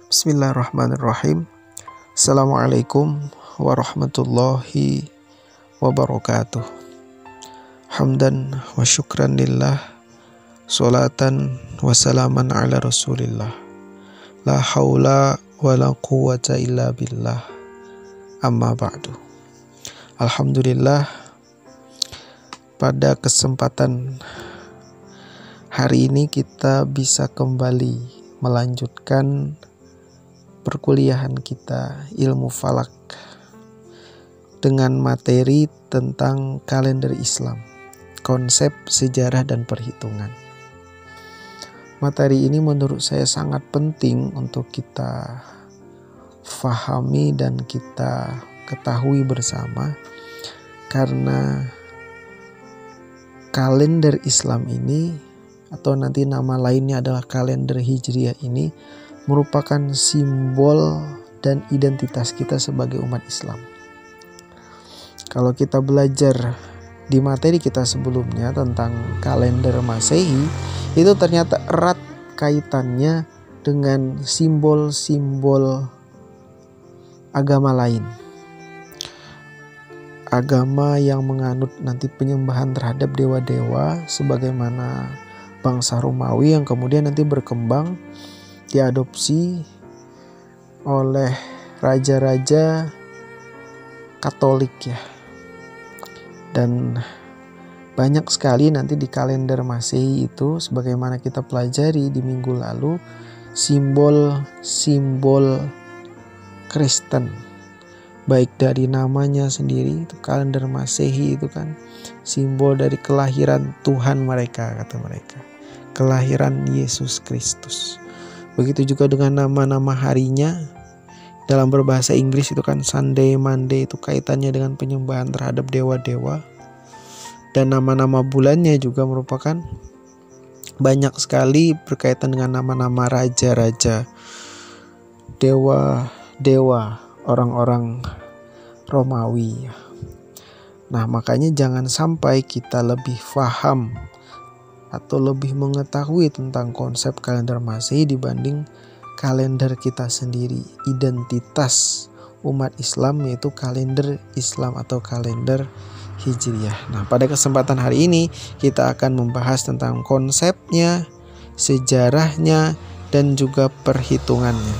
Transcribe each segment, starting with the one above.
Bismillahirrahmanirrahim. Assalamualaikum warahmatullahi wabarakatuh. Hamdan wa syukran lillah, salatan wa salaman ala rasulillah. La haula wa la quwwata illa billah. Amma ba'du. Alhamdulillah, pada kesempatan hari ini kita bisa kembali melanjutkan perkuliahan kita ilmu falak dengan materi tentang kalender Islam, konsep, sejarah, dan perhitungan. Materi ini menurut saya sangat penting untuk kita fahami dan kita ketahui bersama, karena kalender Islam ini, atau nanti nama lainnya adalah kalender Hijriah ini, merupakan simbol dan identitas kita sebagai umat Islam. Kalau kita belajar di materi kita sebelumnya tentang kalender Masehi, itu ternyata erat kaitannya dengan simbol-simbol agama lain. Agama yang menganut nanti penyembahan terhadap dewa-dewa, sebagaimana bangsa Romawi yang kemudian nanti berkembang, diadopsi oleh raja-raja Katolik ya. Dan banyak sekali nanti di kalender Masehi itu, sebagaimana kita pelajari di minggu lalu, simbol-simbol Kristen. Baik dari namanya sendiri, itu kalender Masehi itu kan simbol dari kelahiran Tuhan mereka, kata mereka, kelahiran Yesus Kristus. Begitu juga dengan nama-nama harinya. Dalam berbahasa Inggris itu kan Sunday, Monday, itu kaitannya dengan penyembahan terhadap dewa-dewa. Dan nama-nama bulannya juga merupakan banyak sekali berkaitan dengan nama-nama raja-raja, dewa-dewa orang-orang Romawi. Nah, makanya jangan sampai kita lebih paham atau lebih mengetahui tentang konsep kalender Masehi dibanding kalender kita sendiri, identitas umat Islam, yaitu kalender Islam atau kalender Hijriah. Nah, pada kesempatan hari ini kita akan membahas tentang konsepnya, sejarahnya, dan juga perhitungannya.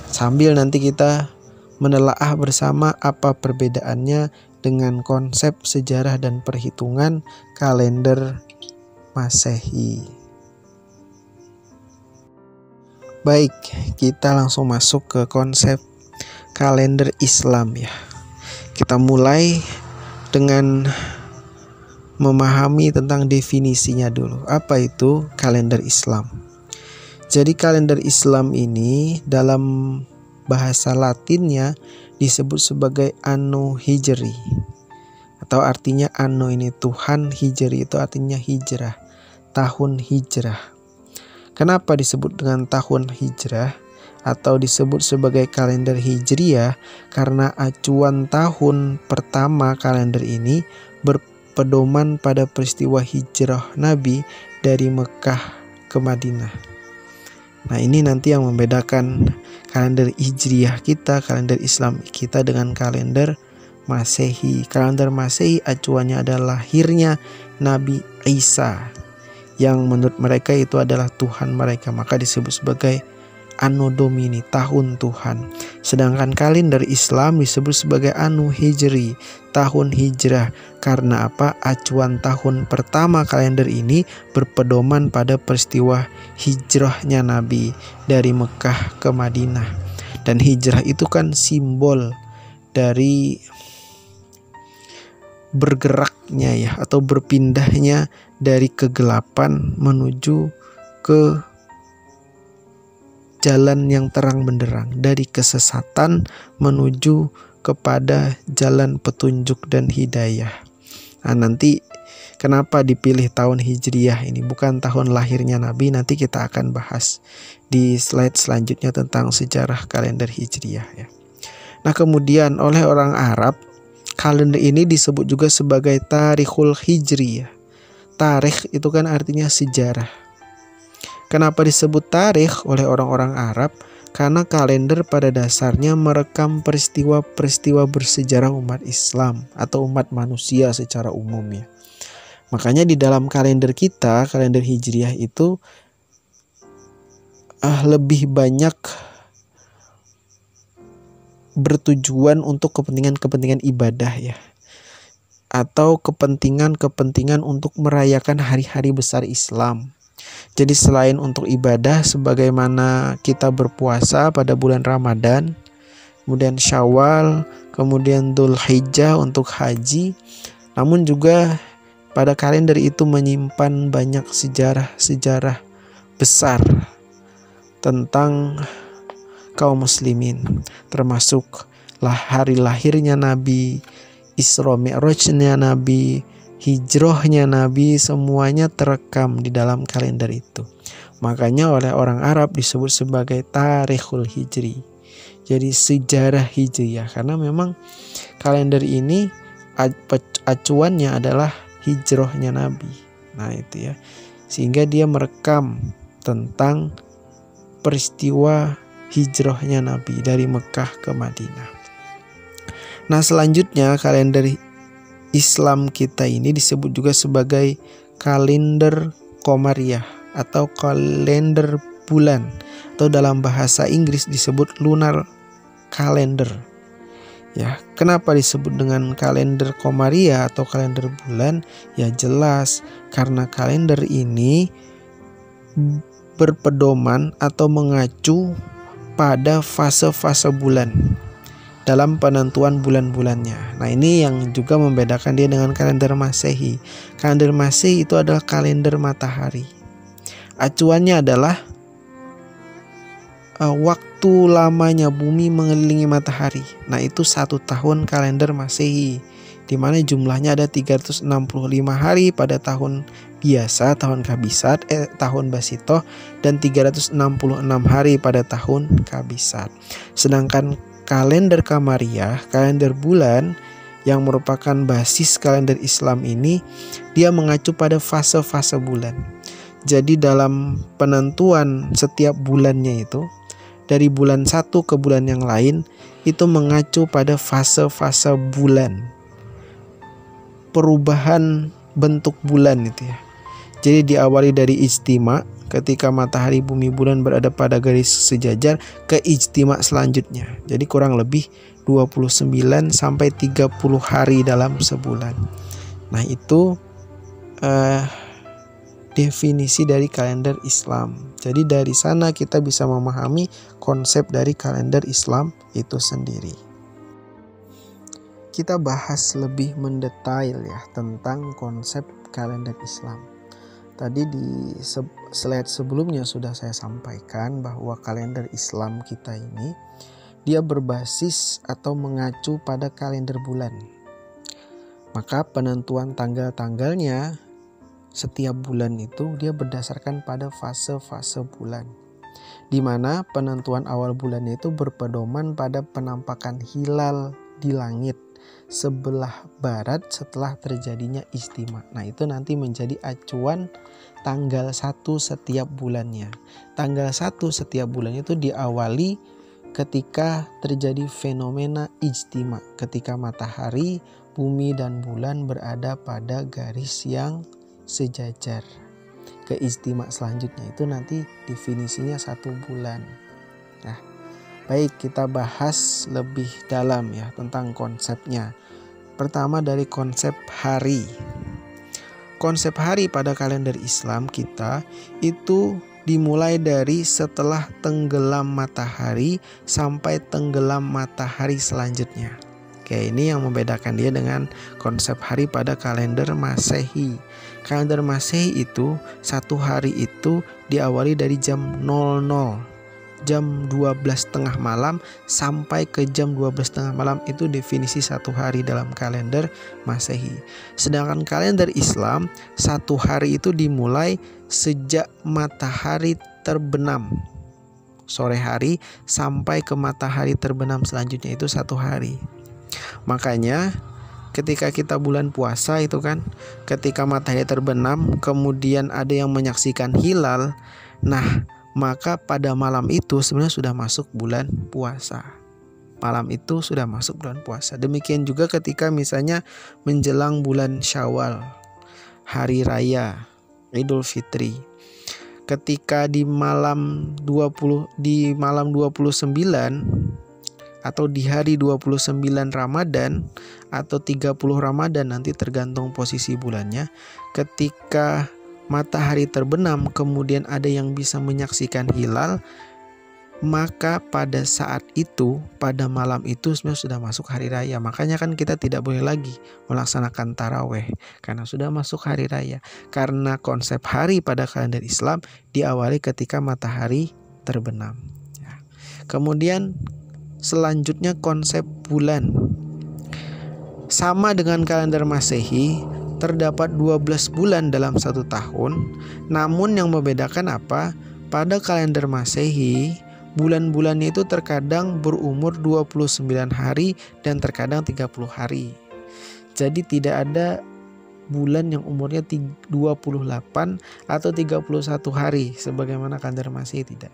Sambil nanti kita menelaah bersama apa perbedaannya dengan konsep, sejarah, dan perhitungan kalender Masehi. Baik, kita langsung masuk ke konsep kalender Islam ya. Kita mulai dengan memahami tentang definisinya dulu. Apa itu kalender Islam? Jadi kalender Islam ini dalam bahasa Latinnya disebut sebagai Anno Hijri, atau artinya Anno ini Tuhan, Hijri itu artinya hijrah, tahun hijrah. Kenapa disebut dengan tahun hijrah atau disebut sebagai kalender Hijriah? Karena acuan tahun pertama kalender ini berpedoman pada peristiwa hijrah Nabi dari Mekah ke Madinah. Nah, ini nanti yang membedakan kalender Hijriah kita, kalender Islam kita dengan kalender Masehi. Kalender Masehi acuannya adalah lahirnya Nabi Isa, yang menurut mereka itu adalah Tuhan mereka, maka disebut sebagai Anno Domini, tahun Tuhan. Sedangkan kalender Islam disebut sebagai Anno Hijri, tahun hijrah. Karena apa? Acuan tahun pertama kalender ini berpedoman pada peristiwa hijrahnya Nabi dari Mekah ke Madinah. Dan hijrah itu kan simbol dari bergeraknya ya, atau berpindahnya dari kegelapan menuju ke jalan yang terang benderang, dari kesesatan menuju kepada jalan petunjuk dan hidayah. Nah, nanti kenapa dipilih tahun Hijriah ini, bukan tahun lahirnya Nabi? Nanti kita akan bahas di slide selanjutnya tentang sejarah kalender Hijriah ya. Nah, kemudian oleh orang Arab, kalender ini disebut juga sebagai Tarikhul Hijri ya. Tarikh itu kan artinya sejarah. Kenapa disebut tarikh oleh orang-orang Arab? Karena kalender pada dasarnya merekam peristiwa-peristiwa bersejarah umat Islam atau umat manusia secara umum ya. Makanya di dalam kalender kita, kalender Hijriah itu lebih banyak bertujuan untuk kepentingan-kepentingan ibadah ya, atau kepentingan-kepentingan untuk merayakan hari-hari besar Islam. Jadi selain untuk ibadah sebagaimana kita berpuasa pada bulan Ramadan, kemudian Syawal, kemudian Dzulhijjah untuk haji, namun juga pada kalender itu menyimpan banyak sejarah-sejarah besar tentang kaum muslimin, termasuk hari lahirnya Nabi, Isra Mi'rajnya Nabi, hijrahnya Nabi, semuanya terekam di dalam kalender itu. Makanya oleh orang Arab disebut sebagai Tarikhul Hijri. Jadi sejarah Hijriyah, karena memang kalender ini acuannya adalah hijrahnya Nabi. Nah itu ya, sehingga dia merekam tentang peristiwa hijrahnya Nabi dari Mekah ke Madinah. Nah selanjutnya kalender Islam kita ini disebut juga sebagai kalender Qamariyah atau kalender bulan, atau dalam bahasa Inggris disebut lunar calendar. Ya, kenapa disebut dengan kalender Qamariyah atau kalender bulan? Ya jelas karena kalender ini berpedoman atau mengacu pada fase-fase bulan dalam penentuan bulan-bulannya. Nah ini yang juga membedakan dia dengan kalender Masehi. Kalender Masehi itu adalah kalender matahari. Acuannya adalah waktu lamanya bumi mengelilingi matahari. Nah itu 1 tahun kalender Masehi, di mana jumlahnya ada 365 hari pada tahun biasa, tahun Kabisat, tahun Basitoh, dan 366 hari pada tahun Kabisat. Sedangkan kalender Qamariyah, kalender bulan yang merupakan basis kalender Islam ini, dia mengacu pada fase-fase bulan. Jadi dalam penentuan setiap bulannya itu, dari bulan satu ke bulan yang lain, itu mengacu pada fase-fase bulan, perubahan bentuk bulan itu ya. Jadi diawali dari ijtima, ketika matahari, bumi, bulan berada pada garis sejajar, ke ijtima selanjutnya. Jadi kurang lebih 29 sampai 30 hari dalam sebulan. Nah itu definisi dari kalender Islam. Jadi dari sana kita bisa memahami konsep dari kalender Islam itu sendiri. Kita bahas lebih mendetail ya tentang konsep kalender Islam. Tadi di slide sebelumnya sudah saya sampaikan bahwa kalender Islam kita ini dia berbasis atau mengacu pada kalender bulan. Maka penentuan tanggal-tanggalnya setiap bulan itu dia berdasarkan pada fase-fase bulan, di mana penentuan awal bulan itu berpedoman pada penampakan hilal di langit sebelah barat setelah terjadinya ijtima. Nah itu nanti menjadi acuan tanggal 1 setiap bulannya. Tanggal 1 setiap bulan itu diawali ketika terjadi fenomena ijtima, ketika matahari, bumi, dan bulan berada pada garis yang sejajar. Ke ijtima selanjutnya itu nanti definisinya 1 bulan. Nah, baik, kita bahas lebih dalam ya tentang konsepnya. Pertama dari konsep hari. Konsep hari pada kalender Islam kita itu dimulai dari setelah tenggelam matahari sampai tenggelam matahari selanjutnya. Oke, ini yang membedakan dia dengan konsep hari pada kalender Masehi. Kalender Masehi itu 1 hari itu diawali dari jam 00, jam 12.30 malam sampai ke jam 12.30 malam, itu definisi 1 hari dalam kalender Masehi. Sedangkan kalender Islam 1 hari itu dimulai sejak matahari terbenam sore hari sampai ke matahari terbenam selanjutnya, itu 1 hari. Makanya ketika kita bulan puasa itu kan, ketika matahari terbenam kemudian ada yang menyaksikan hilal, Nah, maka pada malam itu sebenarnya sudah masuk bulan puasa. Malam itu sudah masuk bulan puasa. Demikian juga ketika misalnya menjelang bulan Syawal, hari raya Idul Fitri. Ketika di malam 29 atau di hari 29 Ramadan atau 30 Ramadan, nanti tergantung posisi bulannya. Ketika matahari terbenam kemudian ada yang bisa menyaksikan hilal, maka pada saat itu, pada malam itu sebenarnya sudah masuk hari raya. Makanya kan kita tidak boleh lagi melaksanakan taraweh karena sudah masuk hari raya. Karena konsep hari pada kalender Islam diawali ketika matahari terbenam. Kemudian selanjutnya konsep bulan. Sama dengan kalender Masehi, terdapat 12 bulan dalam satu tahun. Namun yang membedakan apa? Pada kalender Masehi, bulan-bulannya itu terkadang berumur 29 hari dan terkadang 30 hari. Jadi tidak ada bulan yang umurnya 28 atau 31 hari sebagaimana kalender Masehi, tidak.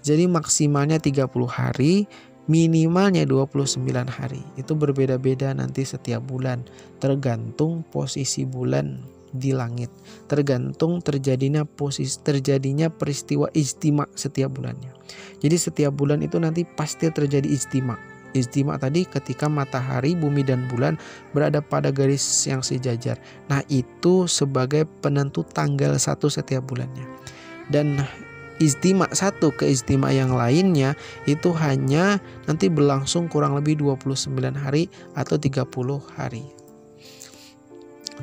Jadi maksimalnya 30 hari, minimalnya 29 hari. Itu berbeda-beda nanti setiap bulan, tergantung posisi bulan di langit, tergantung terjadinya peristiwa ijtima setiap bulannya. Jadi setiap bulan itu nanti pasti terjadi ijtima. Ijtima tadi ketika matahari, bumi dan bulan berada pada garis yang sejajar. Nah, itu sebagai penentu tanggal 1 setiap bulannya. Dan ijtima satu ke ijtima yang lainnya itu hanya nanti berlangsung kurang lebih 29 hari atau 30 hari.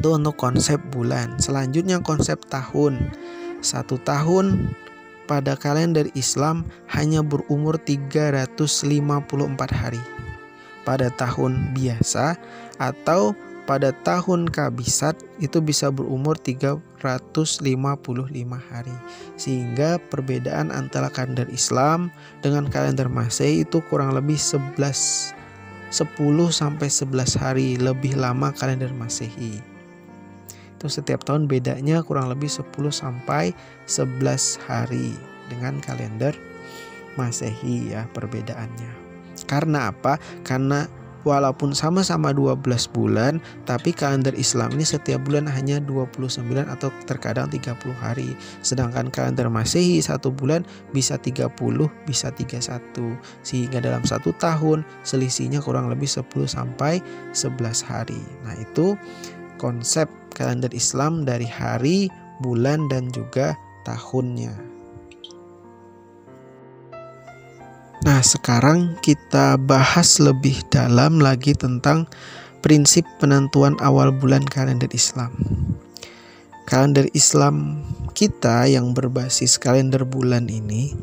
Itu untuk konsep bulan. Selanjutnya konsep tahun. Satu tahun pada kalender Islam hanya berumur 354 hari. Pada tahun biasa atau pada tahun kabisat itu bisa berumur 355 hari. Sehingga perbedaan antara kalender Islam dengan kalender Masehi itu kurang lebih 10 sampai 11 hari lebih lama kalender Masehi. Itu setiap tahun bedanya kurang lebih 10 sampai 11 hari dengan kalender Masehi ya perbedaannya. Karena apa? Karena walaupun sama-sama 12 bulan, tapi kalender Islam ini setiap bulan hanya 29 atau terkadang 30 hari. Sedangkan kalender Masehi satu bulan bisa 30, bisa 31. Sehingga dalam satu tahun selisihnya kurang lebih 10 sampai 11 hari. Nah, itu konsep kalender Islam dari hari, bulan, dan juga tahunnya. Nah, sekarang kita bahas lebih dalam lagi tentang prinsip penentuan awal bulan kalender Islam. Kalender Islam kita yang berbasis kalender bulan ini,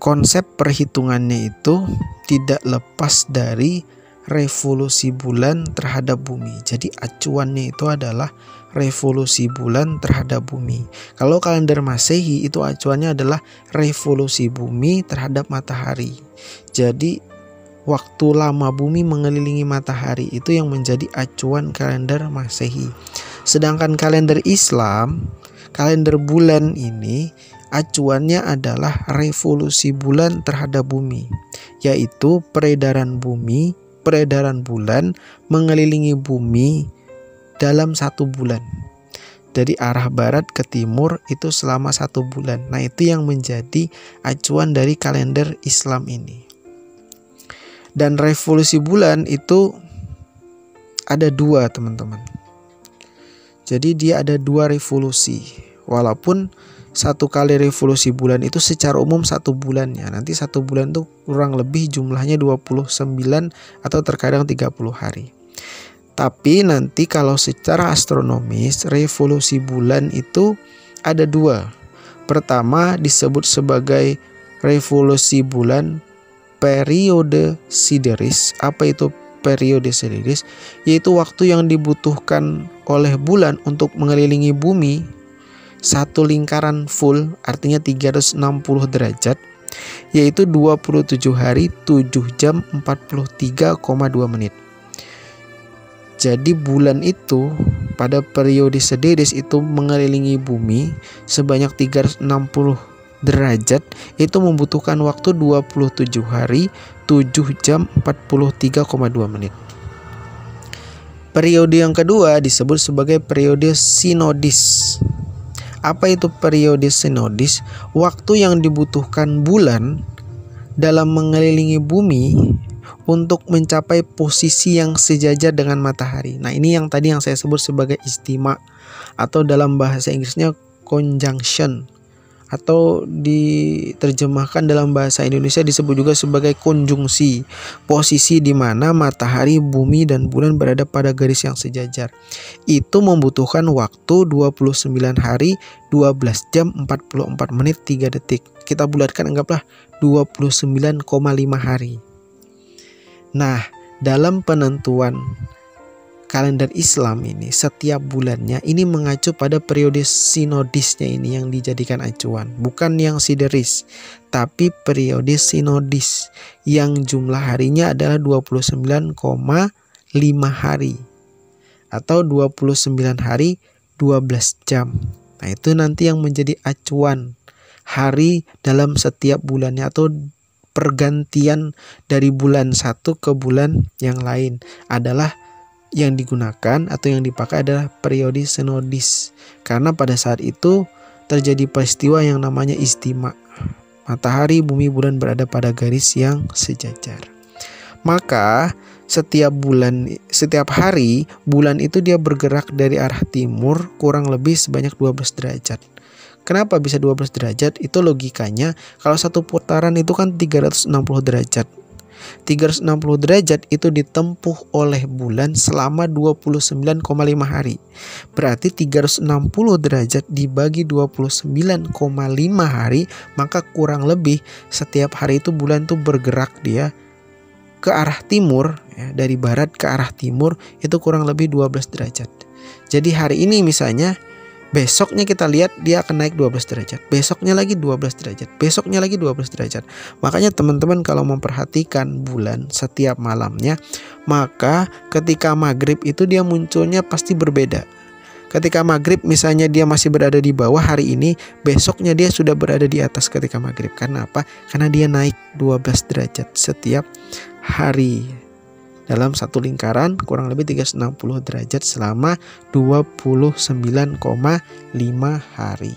konsep perhitungannya itu tidak lepas dari revolusi bulan terhadap bumi. Jadi acuannya itu adalah revolusi bulan terhadap bumi. Kalau kalender Masehi itu acuannya adalah revolusi bumi terhadap matahari. Jadi waktu lama bumi mengelilingi matahari itu yang menjadi acuan kalender Masehi. Sedangkan kalender Islam, kalender bulan ini acuannya adalah revolusi bulan terhadap bumi, yaitu peredaran bulan mengelilingi bumi dalam satu bulan. Dari arah barat ke timur itu selama satu bulan. Nah, itu yang menjadi acuan dari kalender Islam ini. Dan revolusi bulan itu ada dua, teman-teman. Jadi dia ada dua revolusi. Walaupun satu kali revolusi bulan itu secara umum satu bulannya. Nanti satu bulan itu kurang lebih jumlahnya 29 atau terkadang 30 hari. Tapi nanti kalau secara astronomis revolusi bulan itu ada dua. Pertama disebut sebagai revolusi bulan periode sideris. Apa itu periode sideris? Yaitu waktu yang dibutuhkan oleh bulan untuk mengelilingi bumi satu lingkaran full, artinya 360 derajat, yaitu 27 hari 7 jam 43,2 menit. Jadi bulan itu pada periode Sidereus itu mengelilingi bumi sebanyak 360 derajat, itu membutuhkan waktu 27 hari, 7 jam 43,2 menit. Periode yang kedua disebut sebagai periode sinodis. Apa itu periode sinodis? Waktu yang dibutuhkan bulan dalam mengelilingi bumi untuk mencapai posisi yang sejajar dengan matahari. Nah, ini yang tadi yang saya sebut sebagai istima, atau dalam bahasa Inggrisnya conjunction, atau diterjemahkan dalam bahasa Indonesia disebut juga sebagai konjungsi, posisi di mana matahari, bumi, dan bulan berada pada garis yang sejajar. Itu membutuhkan waktu 29 hari, 12 jam 44 menit 3 detik. Kita bulatkan, anggaplah 29,5 hari. Nah, dalam penentuan kalender Islam ini, setiap bulannya ini mengacu pada periode sinodisnya ini yang dijadikan acuan. Bukan yang Sidereus, tapi periode sinodis yang jumlah harinya adalah 29,5 hari atau 29 hari 12 jam. Nah, itu nanti yang menjadi acuan hari dalam setiap bulannya, atau pergantian dari bulan satu ke bulan yang lain adalah yang digunakan atau yang dipakai adalah periode sinodis, karena pada saat itu terjadi peristiwa yang namanya istima. Matahari, bumi, bulan berada pada garis yang sejajar. Maka setiap hari bulan itu dia bergerak dari arah timur kurang lebih sebanyak 12 derajat. Kenapa bisa 12 derajat? Itu logikanya kalau satu putaran itu kan 360 derajat. 360 derajat itu ditempuh oleh bulan selama 29,5 hari. Berarti 360 derajat dibagi 29,5 hari, maka kurang lebih setiap hari itu bulan tuh bergerak dia ke arah timur, ya, dari barat ke arah timur itu kurang lebih 12 derajat. Jadi hari ini misalnya, besoknya kita lihat dia akan naik 12 derajat, besoknya lagi 12 derajat, besoknya lagi 12 derajat. Makanya teman-teman kalau memperhatikan bulan setiap malamnya, maka ketika maghrib itu dia munculnya pasti berbeda. Ketika maghrib misalnya dia masih berada di bawah hari ini, besoknya dia sudah berada di atas ketika maghrib. Karena apa? Karena dia naik 12 derajat setiap hari. Dalam satu lingkaran kurang lebih 360 derajat selama 29,5 hari.